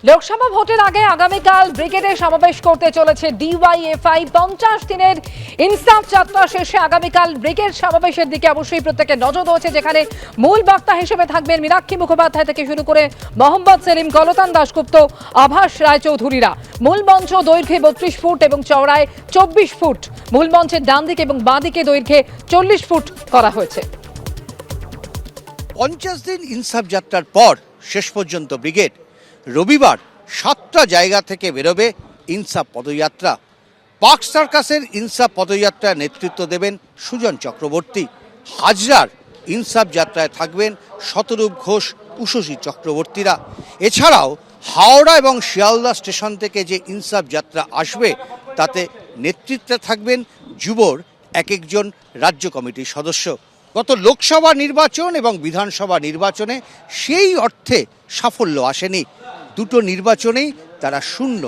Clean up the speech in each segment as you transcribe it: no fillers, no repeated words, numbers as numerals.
লোকসভা ভোটের আগে আগামীকাল ব্রিগেডে সমাবেশ করতে চলেছে ডিওয়াইএফআই। 50 দিনের ইনসাফ যাত্রা শেষে আগামীকাল ব্রিগেড সমাবেশের দিকে অবশ্যই প্রত্যেকের নজর রয়েছে, যেখানে মূল বক্তা হিসেবে থাকবেন মীনাক্ষী মুখোপাধ্যায় থেকে শুরু করে মোহাম্মদ সেলিম, গলতান দাশগুপ্ত, আভাস রায়চৌধুরীরা। মূল মঞ্চ দৈর্ঘ্যে 32 ফুট এবং চওড়ায় 24 ফুট। মূল মঞ্চের ডান দিকে এবং বাঁ দিকে দৈর্ঘ্যে 40 ফুট করা হয়েছে। 50 দিন ইনসাফ যাত্রার পর শেষ পর্যন্ত ব্রিগেড রবিবার 7টা জায়গা থেকে বেরোবে ইনসাফ পদযাত্রা। পার্ক সার্কাসের ইনসাফ পদযাত্রার নেতৃত্ব দেবেন সুজন চক্রবর্তী। হাজরার ইনসাফ যাত্রায় থাকবেন শতরূপ ঘোষ, উষসী চক্রবর্তীরা। এছাড়াও হাওড়া এবং শিয়ালদা স্টেশন থেকে যে ইনসাফ যাত্রা আসবে তাতে নেতৃত্বে থাকবেন যুবর এক একজন রাজ্য কমিটির সদস্য। গত লোকসভা নির্বাচন এবং বিধানসভা নির্বাচনে সেই অর্থে সাফল্য আসেনি, দুটো নির্বাচনেই তারা শূন্য।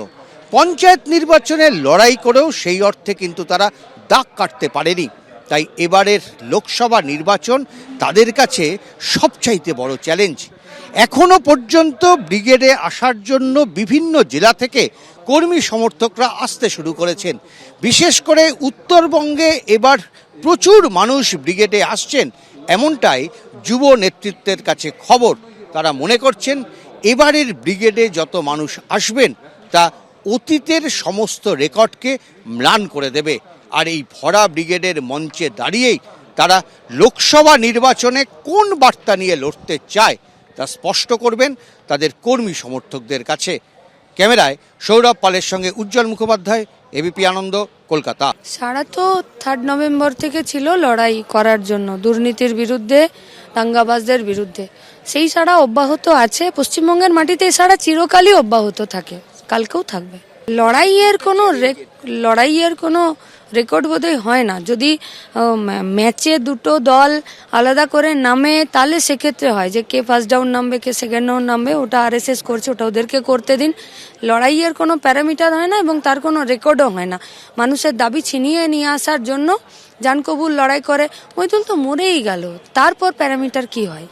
পঞ্চায়েত নির্বাচনে লড়াই করেও সেই অর্থে কিন্তু তারা দাগ কাটতে পারেনি। তাই এবারের লোকসভা নির্বাচন তাদের কাছে সবচাইতে বড় চ্যালেঞ্জ। এখনো পর্যন্ত ব্রিগেডে আসার জন্য বিভিন্ন জেলা থেকে কর্মী সমর্থকরা আসতে শুরু করেছেন। বিশেষ করে উত্তরবঙ্গে এবার প্রচুর মানুষ ব্রিগেডে আসছেন, এমনটাই যুব নেতৃত্বের কাছে খবর। তারা মনে করছেন এবারের ব্রিগেডে যত মানুষ আসবেন তা অতীতের সমস্ত রেকর্ডকে ম্লান করে দেবে। আর এই ভরা ব্রিগেডের মঞ্চে দাঁড়িয়েই তারা লোকসভা নির্বাচনে কোন বার্তা নিয়ে লড়তে চায় তা স্পষ্ট করবেন তাদের কর্মী সমর্থকদের কাছে। ক্যামেরায় সৌরভ পালের সঙ্গে উজ্জ্বল মুখোপাধ্যায়, এবিপি আনন্দ, কলকাতা। সারা তো 3 নভেম্বর থেকে ছিল লড়াই করার জন্য দুর্নীতির বিরুদ্ধে, দাঙ্গাবাজদের বিরুদ্ধে। সেই সারা অব্যাহত আছে পশ্চিমবঙ্গের মাটিতে। সারা চিরকালই অব্যাহত থাকে, কালকেও থাকবে। লড়াইয়ের কোনো রেকর্ড বোধহয় হয় না। যদি ম্যাচে দুটো দল আলাদা করে নামে তাহলে সেক্ষেত্রে হয় যে কে ফার্স্ট ডাউন নামবে, কে সেকেন্ড ডাউন নামবে। ওটা আরএসএস করছে, ওটা ওদেরকে করতে দিন। লড়াইয়ের কোনো প্যারামিটার হয় না এবং তার কোনো রেকর্ডও হয় না। মানুষের দাবি ছিনিয়ে নিয়ে আসার জন্য জানকবুল লড়াই করে মইদুল তো মরেই গেল, তারপর প্যারামিটার কি হয়?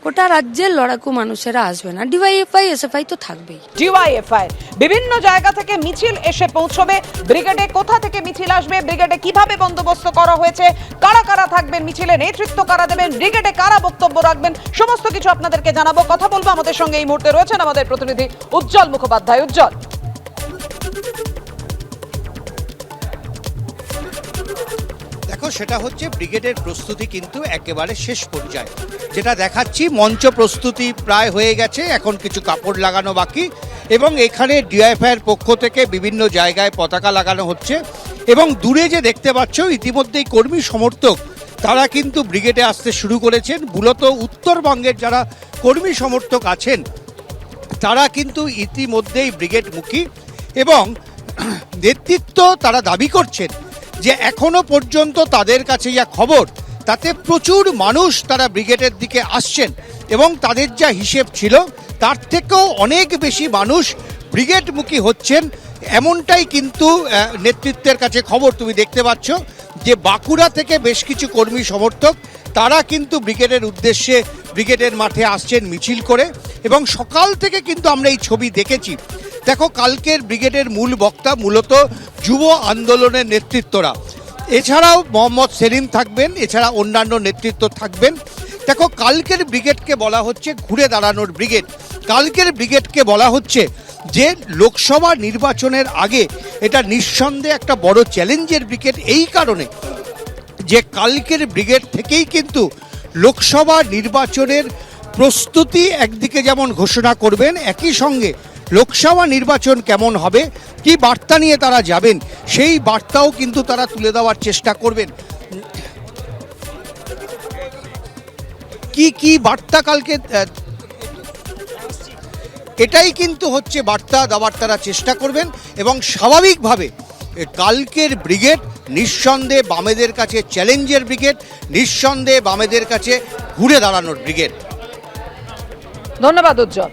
গোটা রাজ্যের লড়াকু মানুষেরা আসবে না, ডিওয়াইএফআই এসএফআই তো থাকবেই। ডিওয়াইএফআই বিভিন্ন জায়গা থেকে মিছিল এসে পৌঁছবে ব্রিগেডে। কোথা থেকে মিছিল আসবে, ব্রিগেডে কিভাবে বন্দোবস্ত করা হয়েছে, কারা কারা থাকবেন মিছিলে, নেতৃত্ব কারা দেবেন, ব্রিগেডে কারা বক্তব্য রাখবেন, সমস্ত কিছু আপনাদেরকে জানাবো। কথা বলবো, আমাদের সঙ্গে এই মুহূর্তে রয়েছেন আমাদের প্রতিনিধি উজ্জ্বল মুখোপাধ্যায়। উজ্জ্বল, সেটা হচ্ছে ব্রিগেডের প্রস্তুতি কিন্তু একেবারে শেষ পর্যায়ে। যেটা দেখাচ্ছি মঞ্চ প্রস্তুতি প্রায় হয়ে গেছে, এখন কিছু কাপড় লাগানো বাকি এবং এখানে ডিওয়াইএফআইয়ের পক্ষ থেকে বিভিন্ন জায়গায় পতাকা লাগানো হচ্ছে। এবং দূরে যে দেখতে পাচ্ছ ইতিমধ্যেই কর্মী সমর্থক তারা কিন্তু ব্রিগেডে আসতে শুরু করেছেন। মূলত উত্তরবঙ্গের যারা কর্মী সমর্থক আছেন তারা কিন্তু ইতিমধ্যেই ব্রিগেডমুখী এবং নেতৃত্ব তারা দাবি করছেন যে এখনো পর্যন্ত তাদের কাছে যা খবর তাতে প্রচুর মানুষ তারা ব্রিগেডের দিকে আসছেন এবং তাদের যা হিসেব ছিল তার থেকেও অনেক বেশি মানুষ ব্রিগেডমুখী হচ্ছেন, এমনটাই কিন্তু নেতৃত্বের কাছে খবর। তুমি দেখতে পাচ্ছ যে বাঁকুড়া থেকে বেশ কিছু কর্মী সমর্থক তারা কিন্তু ব্রিগেডের উদ্দেশ্যে ব্রিগেডের মাঠে আসছেন মিছিল করে এবং সকাল থেকে কিন্তু আমরা এই ছবি দেখেছি। দেখো, কালকের ব্রিগেডের মূল বক্তা মূলত যুব আন্দোলনের নেতৃত্বরা। এছাড়াও মোহাম্মদ সেলিম থাকবেন, এছাড়া অন্যান্য নেতৃত্ব থাকবেন। দেখো, কালকের ব্রিগেডকে বলা হচ্ছে ঘুরে দাঁড়ানোর ব্রিগেড। কালকের ব্রিগেডকে বলা হচ্ছে যে লোকসভা নির্বাচনের আগে এটা নিঃসন্দেহে একটা বড় চ্যালেঞ্জের ব্রিগেড, এই কারণে যে কালকের ব্রিগেড থেকেই কিন্তু লোকসভা নির্বাচনের প্রস্তুতি একদিকে যেমন ঘোষণা করবেন, একই সঙ্গে লোকসভা নির্বাচন কেমন হবে, কি বার্তা নিয়ে তারা যাবেন সেই বার্তাও কিন্তু তারা তুলে দেওয়ার চেষ্টা করবেন। কি বার্তা কালকে, এটাই কিন্তু হচ্ছে বার্তা দেওয়ার তারা চেষ্টা করবেন। এবং স্বাভাবিকভাবে কালকের ব্রিগেড নিঃসন্দেহে বামেদের কাছে চ্যালেঞ্জের ব্রিগেড, নিঃসন্দেহে বামেদের কাছে ঘুরে দাঁড়ানোর ব্রিগেড। ধন্যবাদ উজ্জ্বল।